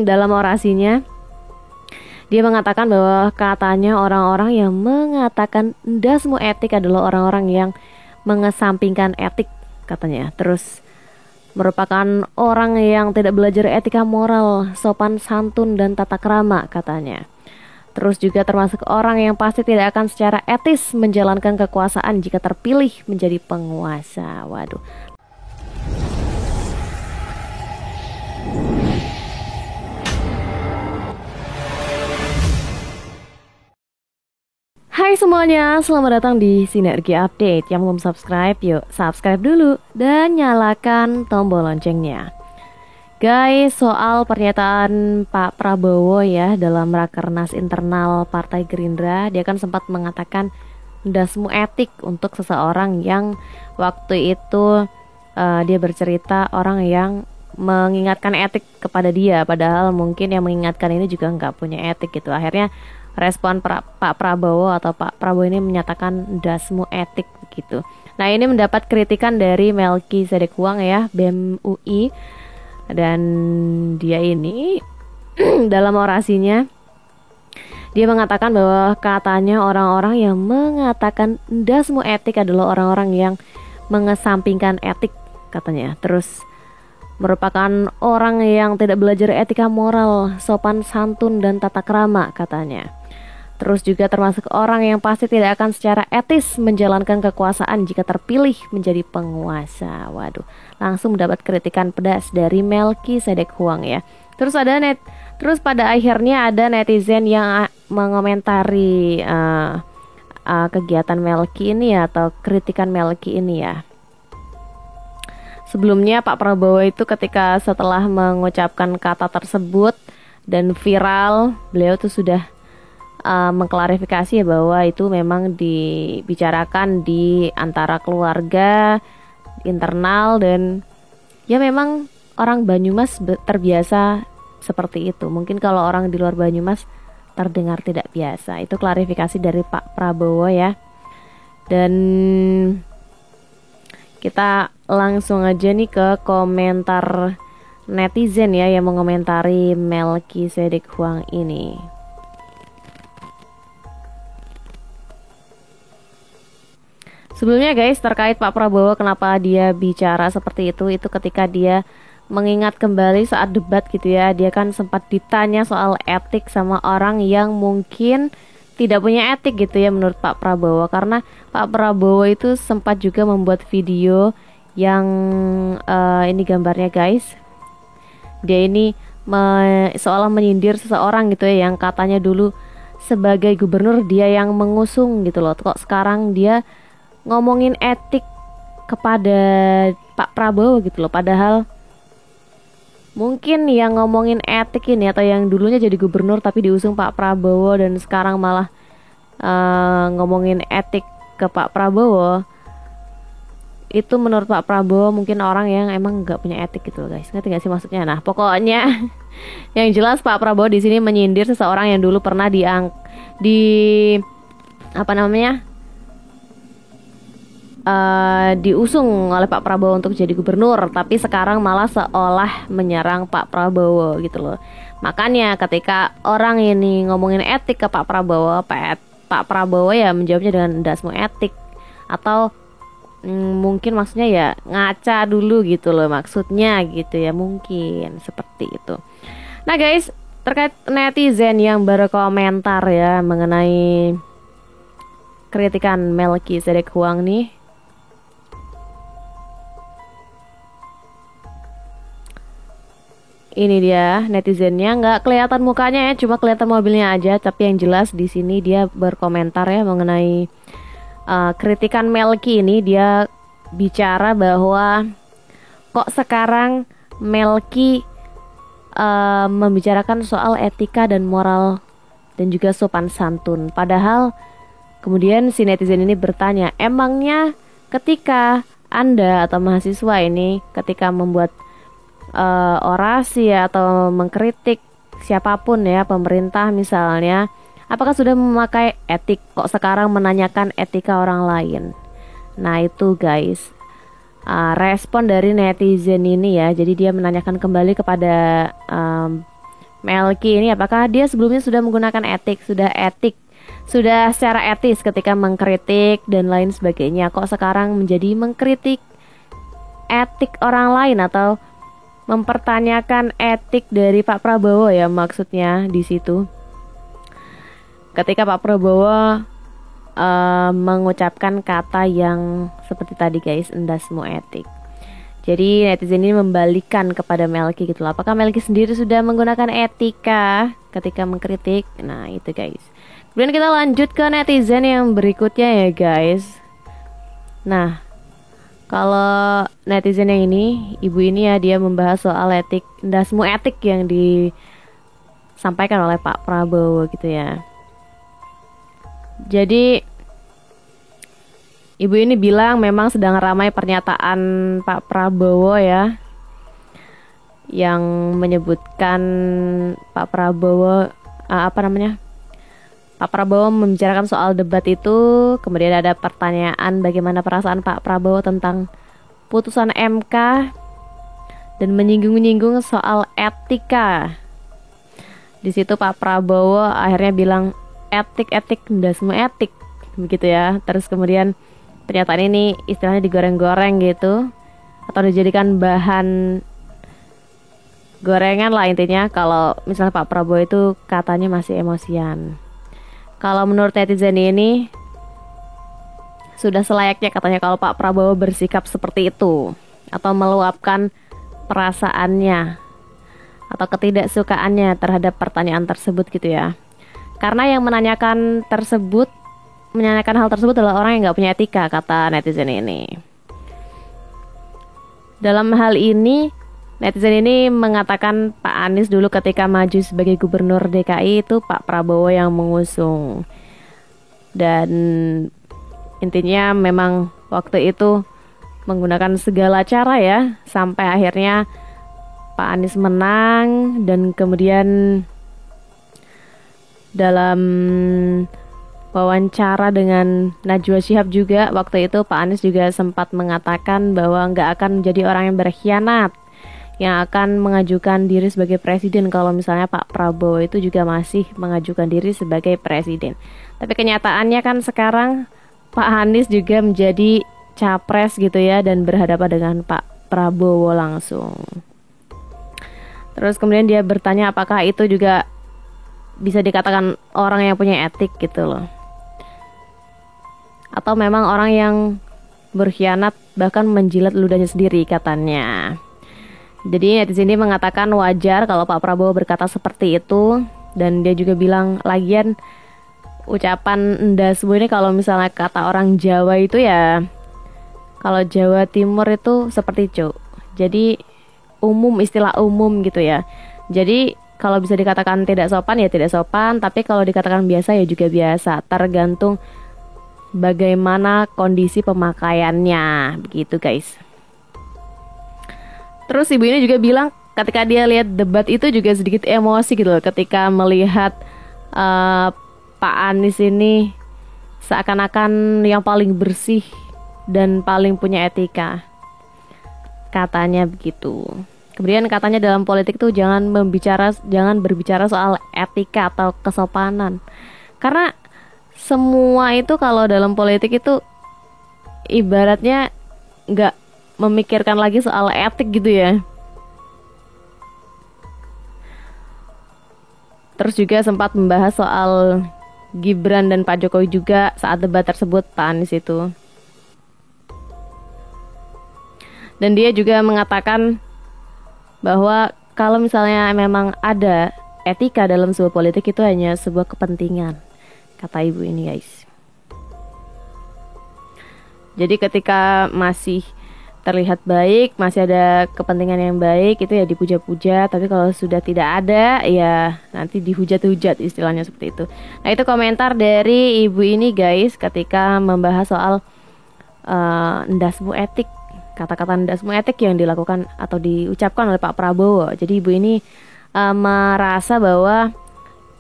dalam orasinya dia mengatakan bahwa katanya orang-orang yang mengatakan endasmu etik adalah orang-orang yang mengesampingkan etik katanya. Terus merupakan orang yang tidak belajar etika moral, sopan santun dan tata krama katanya. Terus juga termasuk orang yang pasti tidak akan secara etis menjalankan kekuasaan jika terpilih menjadi penguasa. Waduh. Hai semuanya, selamat datang di Sinergi Update. Yang belum subscribe, yuk subscribe dulu dan nyalakan tombol loncengnya. Guys, soal pernyataan Pak Prabowo ya dalam rakernas internal Partai Gerindra, dia kan sempat mengatakan dasmu etik untuk seseorang yang waktu itu dia bercerita orang yang mengingatkan etik kepada dia, padahal mungkin yang mengingatkan ini juga nggak punya etik gitu. Akhirnya respon Pak Prabowo atau Pak Prabowo ini menyatakan dasmu etik begitu. Nah, ini mendapat kritikan dari Melki Sedek Huang ya, BEM UI. Dan dia ini dalam orasinya dia mengatakan bahwa katanya orang-orang yang mengatakan dasmu etik adalah orang-orang yang mengesampingkan etik katanya. Terus merupakan orang yang tidak belajar etika moral, sopan santun dan tata krama katanya. Terus juga termasuk orang yang pasti tidak akan secara etis menjalankan kekuasaan jika terpilih menjadi penguasa. Waduh, langsung mendapat kritikan pedas dari Melki Sedek Huang ya. Terus pada akhirnya ada netizen yang mengomentari kegiatan Melki ini ya, atau kritikan Melki ini ya. Sebelumnya Pak Prabowo itu ketika setelah mengucapkan kata tersebut dan viral, beliau tuh sudah mengklarifikasi ya bahwa itu memang dibicarakan di antara keluarga internal, dan ya memang orang Banyumas terbiasa seperti itu. Mungkin kalau orang di luar Banyumas terdengar tidak biasa. Itu klarifikasi dari Pak Prabowo ya. Dan kita langsung aja nih ke komentar netizen ya yang mengomentari Melki Sedek Huang ini. Sebelumnya guys, terkait Pak Prabowo kenapa dia bicara seperti itu ketika dia mengingat kembali saat debat gitu ya. Dia kan sempat ditanya soal etik sama orang yang mungkin tidak punya etik gitu ya menurut Pak Prabowo. Karena Pak Prabowo itu sempat juga membuat video yang ini gambarnya guys. Dia ini seolah menyindir seseorang gitu ya, yang katanya dulu sebagai gubernur dia yang mengusung gitu loh. Kok sekarang dia ngomongin etik kepada Pak Prabowo gitu loh. Padahal mungkin yang ngomongin etik ini atau yang dulunya jadi gubernur tapi diusung Pak Prabowo dan sekarang malah ngomongin etik ke Pak Prabowo, itu menurut Pak Prabowo mungkin orang yang emang nggak punya etik gitu loh guys. Ngerti gak sih maksudnya? Nah pokoknya yang jelas Pak Prabowo di sini menyindir seseorang yang dulu pernah diusung oleh Pak Prabowo untuk jadi gubernur, tapi sekarang malah seolah menyerang Pak Prabowo gitu loh. Makanya ketika orang ini ngomongin etik ke Pak Prabowo, Pak Prabowo ya menjawabnya dengan dasmu etik, atau mungkin maksudnya ya ngaca dulu gitu loh maksudnya gitu ya, mungkin seperti itu. Nah guys, terkait netizen yang berkomentar ya mengenai kritikan Melki Sedek Huang nih, ini dia netizennya, nggak kelihatan mukanya ya, cuma kelihatan mobilnya aja. Tapi yang jelas di sini dia berkomentar ya mengenai kritikan Melki ini. Dia bicara bahwa kok sekarang Melki membicarakan soal etika dan moral dan juga sopan santun. Padahal kemudian si netizen ini bertanya, emangnya ketika Anda atau mahasiswa ini ketika membuat orasi atau mengkritik siapapun ya, pemerintah misalnya, apakah sudah memakai etik, kok sekarang menanyakan etika orang lain? Nah itu guys, respon dari netizen ini ya. Jadi dia menanyakan kembali kepada Melki ini apakah dia sebelumnya sudah menggunakan sudah secara etis ketika mengkritik dan lain sebagainya, kok sekarang menjadi mengkritik etik orang lain atau mempertanyakan etik dari Pak Prabowo ya, maksudnya di situ. Ketika Pak Prabowo mengucapkan kata yang seperti tadi guys, endasmu etik. Jadi netizen ini membalikan kepada Melki gitu loh. Apakah Melki sendiri sudah menggunakan etika ketika mengkritik? Nah itu guys. Kemudian kita lanjut ke netizen yang berikutnya ya guys. Nah kalau netizen yang ini, ibu ini ya, dia membahas soal etik, endasmu etik yang disampaikan oleh Pak Prabowo gitu ya. Jadi ibu ini bilang memang sedang ramai pernyataan Pak Prabowo ya, yang menyebutkan Pak Prabowo Pak Prabowo membicarakan soal debat itu. Kemudian ada pertanyaan bagaimana perasaan Pak Prabowo tentang putusan MK dan menyinggung-nyinggung soal etika. Di situ Pak Prabowo akhirnya bilang etik ndak semua etik begitu ya. Terus kemudian pernyataan ini istilahnya digoreng-goreng gitu, atau dijadikan bahan gorengan lah intinya, kalau misalnya Pak Prabowo itu katanya masih emosian. Kalau menurut netizen ini sudah selayaknya katanya kalau Pak Prabowo bersikap seperti itu, atau meluapkan perasaannya atau ketidaksukaannya terhadap pertanyaan tersebut gitu ya. Karena yang menanyakan hal tersebut adalah orang yang nggak punya etika, kata netizen ini. Dalam hal ini, netizen ini mengatakan Pak Anies dulu ketika maju sebagai gubernur DKI itu Pak Prabowo yang mengusung. Dan intinya memang waktu itu menggunakan segala cara ya, sampai akhirnya Pak Anies menang. Dan kemudian dalam wawancara dengan Najwa Shihab juga waktu itu Pak Anies juga sempat mengatakan bahwa nggak akan menjadi orang yang berkhianat, yang akan mengajukan diri sebagai presiden kalau misalnya Pak Prabowo itu juga masih mengajukan diri sebagai presiden. Tapi kenyataannya kan sekarang Pak Anies juga menjadi capres gitu ya, dan berhadapan dengan Pak Prabowo langsung. Terus kemudian dia bertanya apakah itu juga bisa dikatakan orang yang punya etik gitu loh, atau memang orang yang berkhianat bahkan menjilat ludahnya sendiri katanya. Jadi netizen ini mengatakan wajar kalau Pak Prabowo berkata seperti itu. Dan dia juga bilang lagian ucapan endasmu ini kalau misalnya kata orang Jawa itu ya, kalau Jawa Timur itu seperti cuk, jadi umum, istilah umum gitu ya. Jadi kalau bisa dikatakan tidak sopan ya tidak sopan, tapi kalau dikatakan biasa ya juga biasa, tergantung bagaimana kondisi pemakaiannya begitu guys. Terus ibu ini juga bilang ketika dia lihat debat itu juga sedikit emosi gitu loh, ketika melihat Pak Anies ini seakan-akan yang paling bersih dan paling punya etika, katanya begitu. Kemudian katanya dalam politik tuh jangan berbicara soal etika atau kesopanan. Karena semua itu kalau dalam politik itu ibaratnya nggak memikirkan lagi soal etik gitu ya. Terus juga sempat membahas soal Gibran dan Pak Jokowi juga saat debat tersebut, Pak Anies itu. Dan dia juga mengatakan bahwa kalau misalnya memang ada etika dalam sebuah politik itu hanya sebuah kepentingan, kata ibu ini guys. Jadi ketika masih terlihat baik, masih ada kepentingan yang baik, itu ya dipuja-puja. Tapi kalau sudah tidak ada, ya nanti dihujat-hujat, istilahnya seperti itu. Nah itu komentar dari ibu ini guys ketika membahas soal endasmu etik, kata-kata endasmu etik yang dilakukan atau diucapkan oleh Pak Prabowo. Jadi ibu ini merasa bahwa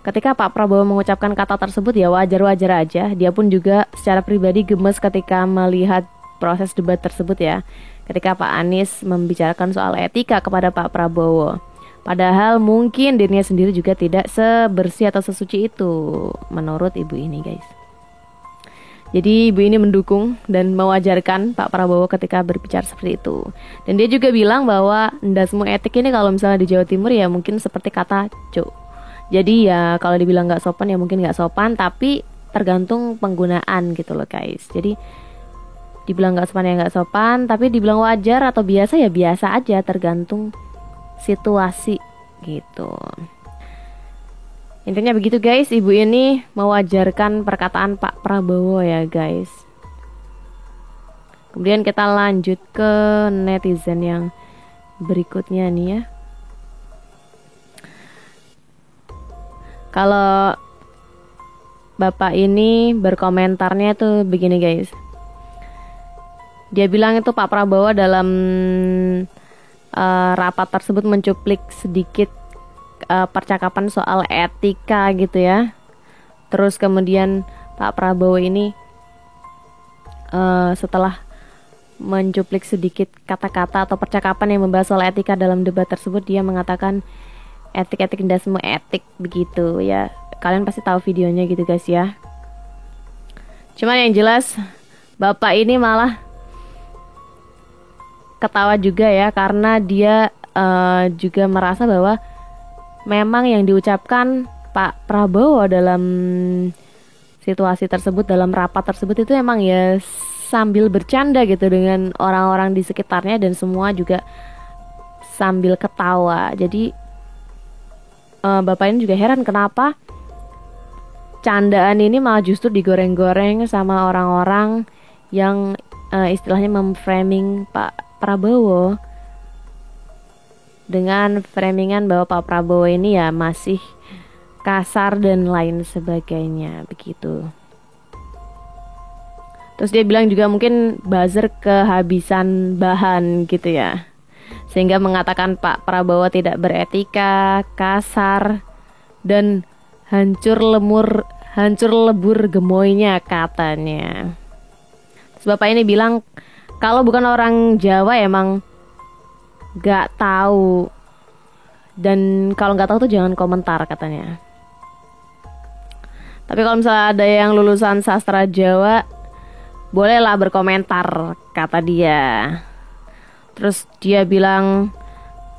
ketika Pak Prabowo mengucapkan kata tersebut ya wajar-wajar aja. Dia pun juga secara pribadi gemes ketika melihat proses debat tersebut ya. Ketika Pak Anies membicarakan soal etika kepada Pak Prabowo. Padahal mungkin dirinya sendiri juga tidak sebersih atau sesuci itu menurut ibu ini, guys. Jadi ibu ini mendukung dan mewajarkan Pak Prabowo ketika berbicara seperti itu. Dan dia juga bilang bahwa ndasmu etik ini kalau misalnya di Jawa Timur ya mungkin seperti kata cuk. Jadi ya kalau dibilang nggak sopan ya mungkin nggak sopan, tapi tergantung penggunaan gitu loh, guys. Jadi dibilang nggak sopan ya nggak sopan, tapi dibilang wajar atau biasa ya biasa aja, tergantung situasi gitu. Intinya begitu, guys. Ibu ini mewajarkan perkataan Pak Prabowo ya, guys. Kemudian kita lanjut ke netizen yang berikutnya nih ya. Kalau bapak ini berkomentarnya tuh begini, guys. Dia bilang itu Pak Prabowo dalam rapat tersebut mencuplik sedikit percakapan soal etika gitu ya. Terus kemudian Pak Prabowo ini setelah mencuplik sedikit kata-kata atau percakapan yang membahas soal etika dalam debat tersebut, dia mengatakan etik-etik ndasmu etik begitu ya. Kalian pasti tahu videonya gitu, guys ya. Cuman yang jelas bapak ini malah ketawa juga ya, karena dia juga merasa bahwa memang yang diucapkan Pak Prabowo dalam situasi tersebut, dalam rapat tersebut itu emang ya sambil bercanda gitu dengan orang-orang di sekitarnya, dan semua juga sambil ketawa. Jadi bapak ini juga heran kenapa candaan ini malah justru digoreng-goreng sama orang-orang yang istilahnya memframing Pak Prabowo dengan framingan bahwa Pak Prabowo ini ya masih kasar dan lain sebagainya begitu. Terus dia bilang juga mungkin buzzer kehabisan bahan gitu ya, sehingga mengatakan Pak Prabowo tidak beretika, kasar, dan hancur lebur gemoynya katanya. Terus bapak ini bilang kalau bukan orang Jawa emang gak tahu, dan kalau nggak tahu tuh jangan komentar katanya. Tapi kalau misalnya ada yang lulusan sastra Jawa, bolehlah berkomentar kata dia. Terus dia bilang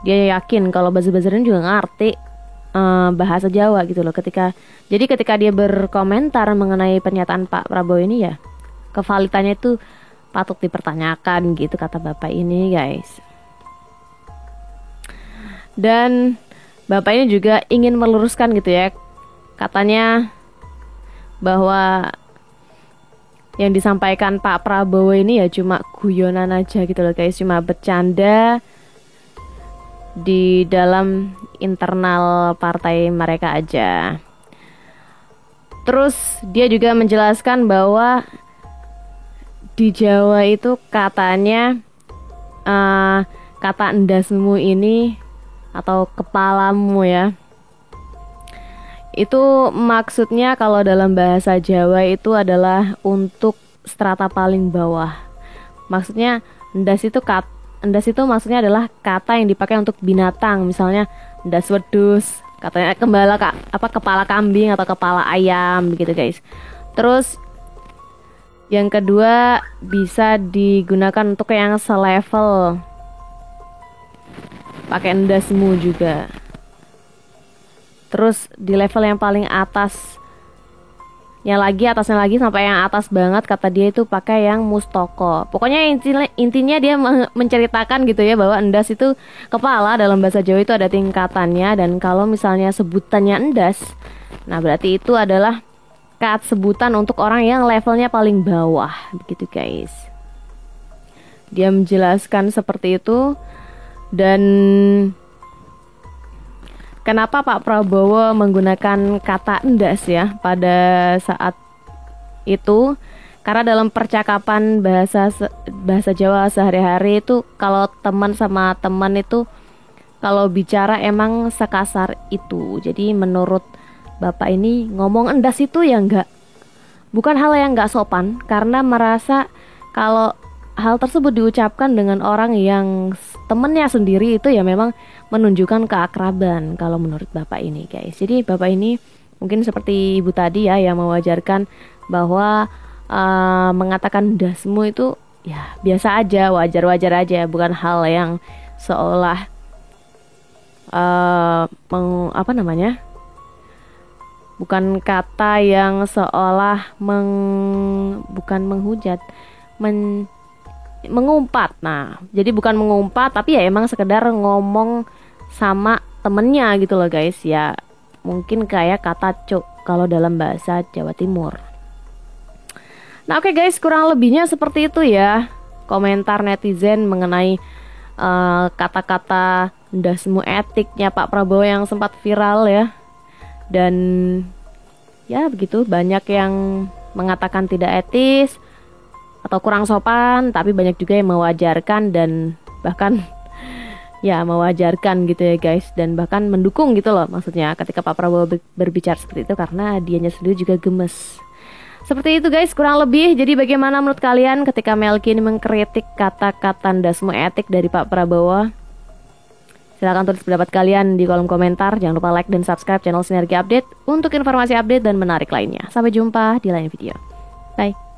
dia yakin kalau buzzer-buzzernya juga ngerti bahasa Jawa gitu loh. Ketika dia berkomentar mengenai pernyataan Pak Prabowo ini ya, kevalitannya itu patut dipertanyakan gitu kata bapak ini, guys. Dan bapak ini juga ingin meluruskan gitu ya, katanya bahwa yang disampaikan Pak Prabowo ini ya cuma guyonan aja gitu loh, guys, cuma bercanda di dalam internal partai mereka aja. Terus dia juga menjelaskan bahwa di Jawa itu katanya kata ndasmu ini atau kepalamu ya, itu maksudnya kalau dalam bahasa Jawa itu adalah untuk strata paling bawah. Maksudnya ndas itu maksudnya adalah kata yang dipakai untuk binatang, misalnya ndas wedus, katanya kepala kambing atau kepala ayam begitu, guys. Terus yang kedua bisa digunakan untuk yang selevel, pakai ndasmu juga. Terus di level yang paling atasnya lagi sampai yang atas banget kata dia itu pakai yang mustoko. Pokoknya intinya dia menceritakan gitu ya bahwa endas itu kepala, dalam bahasa Jawa itu ada tingkatannya, dan kalau misalnya sebutannya endas, nah berarti itu adalah sebutan untuk orang yang levelnya paling bawah begitu, guys. Dia menjelaskan seperti itu. Dan kenapa Pak Prabowo menggunakan kata endas ya pada saat itu? Karena dalam percakapan bahasa Jawa sehari-hari itu, kalau teman sama teman itu kalau bicara emang sekasar itu. Jadi menurut bapak ini ngomong endas itu ya bukan hal yang nggak sopan, karena merasa kalau hal tersebut diucapkan dengan orang yang temennya sendiri itu ya memang menunjukkan keakraban kalau menurut Bapak ini guys. Jadi Bapak ini mungkin seperti Ibu tadi ya yang mewajarkan bahwa mengatakan ndasmu itu ya biasa aja, wajar-wajar aja, bukan hal yang seolah apa namanya? Bukan kata yang seolah bukan menghujat, mengumpat. Nah, jadi bukan mengumpat tapi ya emang sekedar ngomong sama temennya gitu loh guys. Ya mungkin kayak kata cuk kalau dalam bahasa Jawa Timur. Nah oke guys, kurang lebihnya seperti itu ya komentar netizen mengenai kata-kata ndasmu etiknya Pak Prabowo yang sempat viral ya. Dan ya begitu, banyak yang mengatakan tidak etis atau kurang sopan, tapi banyak juga yang mewajarkan dan bahkan ya mewajarkan gitu ya guys, dan bahkan mendukung gitu loh maksudnya ketika Pak Prabowo berbicara seperti itu karena dianya sendiri juga gemes. Seperti itu guys kurang lebih. Jadi bagaimana menurut kalian ketika Melki ini mengkritik kata-kata ndasmu etik dari Pak Prabowo? Silahkan tulis pendapat kalian di kolom komentar. Jangan lupa like dan subscribe channel Sinergi Update untuk informasi update dan menarik lainnya. Sampai jumpa di lain video. Bye.